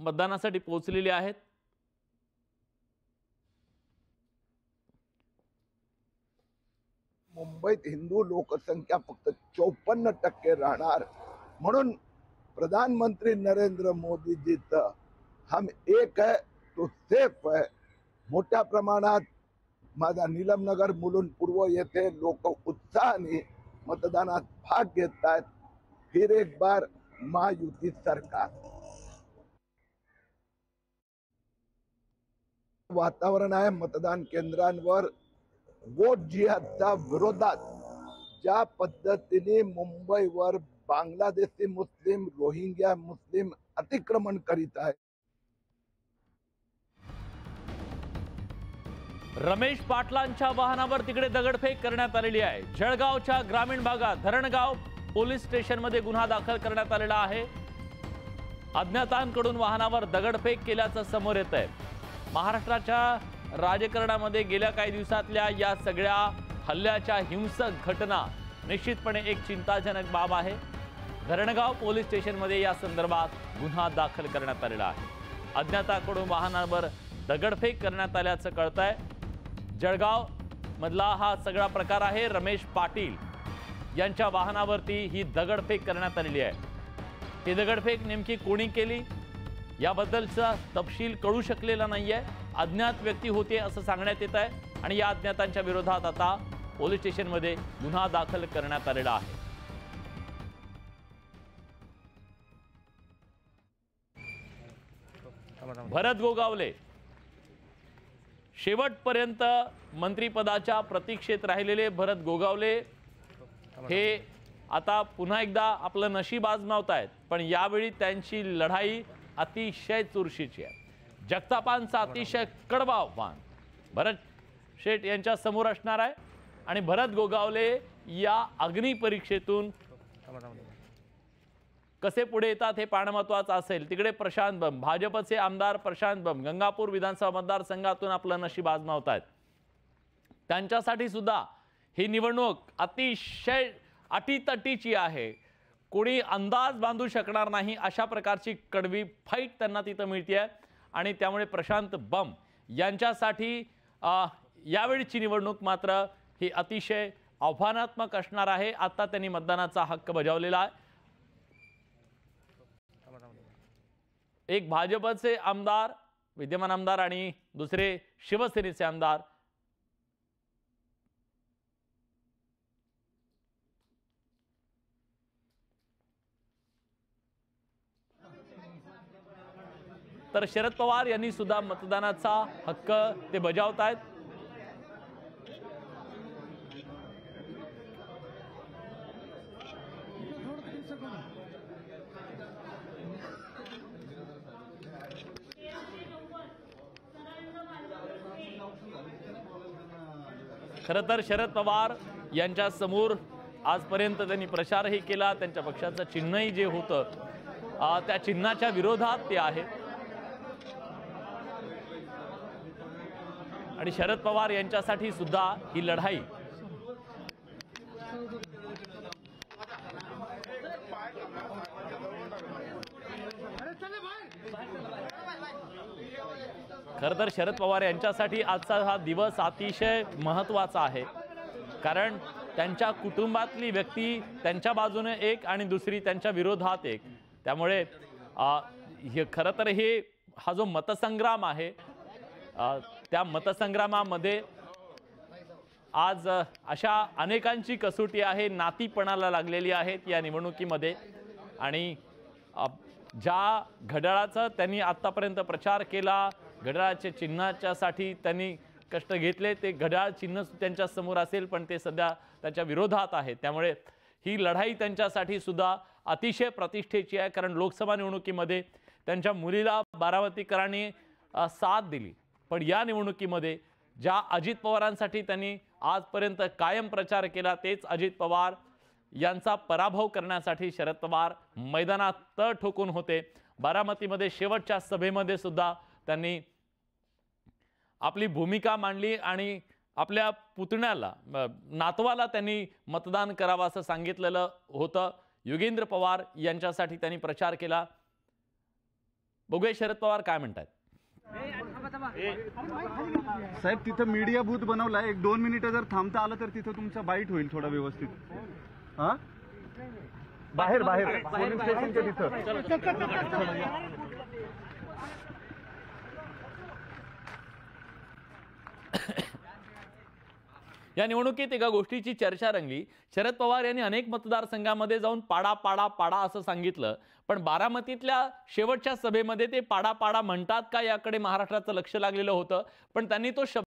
मतदानासाठी पोहोचलेली आहेत। मुंबईत हिंदू लोकसंख्या फक्त 54% राहणार, म्हणून प्रधानमंत्री नरेंद्र मोदी जीचं हम एक है तो सेफ है मोठ्या प्रमाणात माझा नीलमनगर मुलुंड पूर्व येथे लोक उत्साहाने मतदानात भाग घेत आहेत। फिर एक बार महायुती सरकार। वातावरण आहे मतदान केंद्रांवर वोट जिहादच्या विरोधात ज्या पद्धतीने मुंबईवर बांगलादेशी मुस्लिम रोहिंग्या मुस्लिम अतिक्रमण करीत आहे। रमेश पाटलांच्या वाहनावर तिकडे दगडफेक करण्यात आलेली आहे। जळगावच्या ग्रामीण भागात धरणगाव पोलीस स्टेशनमध्ये गुन्हा दाखल करण्यात आलेला आहे। अज्ञातांकडून वाहनावर दगडफेक केल्याचं समोर येत आहे। महाराष्ट्राच्या राजकारणामध्ये गेल्या काही दिवसातल्या या सगळ्या हल्ल्याच्या हिंसक घटना निश्चितपणे एक चिंताजनक बाब आहे। धरणगाव पोलीस स्टेशनमध्ये या संदर्भात गुन्हा दाखल करण्यात आलेला आहे। अज्ञाताकडून वाहनावर दगडफेक करण्यात आल्याचं कळतंय। जळगाव मधला हा सगळा प्रकार आहे। रमेश पाटील यांच्या वाहनावरती ही दगडफेक करण्यात आलेली आहे। ही दगडफेक नेमकी कोणी केली याबद्दलचा तपशील कळू शकलेला नाहीये। अज्ञात व्यक्ती होते असं सांगण्यात येत आहे आणि या अज्ञातांच्या विरोधात आता पोलीस स्टेशनमध्ये गुन्हा दाखल करण्यात आलेला आहे। भरत गोगावले शेवटपर्यंत मंत्रिपदाच्या प्रतीक्षेत राहिलेले भरत गोगावले हे आता पुन्हा एकदा आपलं नशीब आजमावतायत, पण यावेळी त्यांची लढाई अतिशय चुरशीची आहे। जगतापांचं अतिशय कडवं आव्हान भरत शेठ यांच्या समोर असणार आहे आणि भरत गोगावले या अग्निपरीक्षेतून कसे पुढे येतात हे पाहणं महत्त्वाचं असेल। तिकडे प्रशांत बंब भाजपचे आमदार प्रशांत बंब गंगापूर विधानसभा मतदारसंघातून आपलं नशीब आजमावतायत। त्यांच्यासाठी सुद्धा ही निवडणूक अतिशय अटीतटीची आहे। कोणी अंदाज बांधू शकणार नाही अशा प्रकारची कडवी फाईट त्यांना तिथं मिळते आहे आणि त्यामुळे प्रशांत बंब यांच्यासाठी यावेळीची निवडणूक मात्र ही अतिशय आव्हानात्मक असणार आहे। आता त्यांनी मतदानाचा हक्क बजावलेला आहे। एक भाजपचे आमदार विद्यमान आमदार आणि दुसरे शिवसेनेचे आमदार तर शरद पवार यांनी सुद्धा मतदानाचा हक्क ते बजावतायत। खरं तर शरद पवार यांच्या समोर आजपर्यंत त्यांनी प्रचारही केला। त्यांच्या पक्षाचं चिन्हही जे होतं त्या चिन्हाच्या विरोधात ते आहेत आणि शरद पवार यांच्यासाठी सुद्धा ही लढाई खरं तर शरद पवार यांच्यासाठी आजचा हा दिवस अतिशय महत्त्वाचा आहे, कारण त्यांच्या कुटुंबातली व्यक्ती त्यांच्या बाजूने एक आणि दुसरी त्यांच्या विरोधात एक। त्यामुळे खरं तर हा जो मतसंग्राम आहे त्या मतसंग्रामामध्ये आज अशा अनेकांची कसोटी आहे, नातीपणाला लागलेली आहेत या निवडणुकीमध्ये। आणि ज्या घड्याळाचा त्यांनी आतापर्यंत प्रचार केला, घड्याळाच्या चिन्हाच्यासाठी त्यांनी कष्ट घेतले, ते घड्याळ चिन्ह त्यांच्या समोर असेल पण ते सध्या त्याच्या विरोधात आहे। त्यामुळे ही लढाई त्यांच्यासाठी सुद्धा अतिशय प्रतिष्ठेची आहे, कारण लोकसभा निवडणुकीमध्ये त्यांच्या मुलीला बारामतीकरांनी साथ दिली, पण या निवडणुकीमध्ये ज्या अजित पवारांसाठी त्यांनी आजपर्यंत कायम प्रचार केला तेच अजित पवार यांचा पराभव करण्यासाठी शरद पवार मैदानात तळ ठोकून होते। बारामतीमध्ये शेवटच्या सभेमध्ये सुद्धा त्यांनी आपली भूमिका मांडली आणि आपल्या पुतण्याला नातवाला त्यांनी मतदान करावं असं सांगितलेलं होतं। योगेंद्र पवार यांच्यासाठी त्यांनी प्रचार केला। बघूया शरद पवार काय म्हणतात. साहेब तिथं मीडिया बूथ बनवलाय, 1-2 मिनिटं जर थांबता आलं तर तिथं तुमचा बाईट होईल थोडा व्यवस्थित. हा बाहेर पोलीस स्टेशनच्या तिथं. या निवडणुकीत एका गोष्टीची चर्चा रंगली. शरद पवार यांनी अनेक मतदारसंघामध्ये जाऊन पाडा पाडा पाडा असं सांगितलं, पण बारामतीतल्या शेवटच्या सभेमध्ये ते पाडा पाडा म्हणतात का याकडे महाराष्ट्राचं लक्ष लागलेलं होतं, पण त्यांनी तो शब्द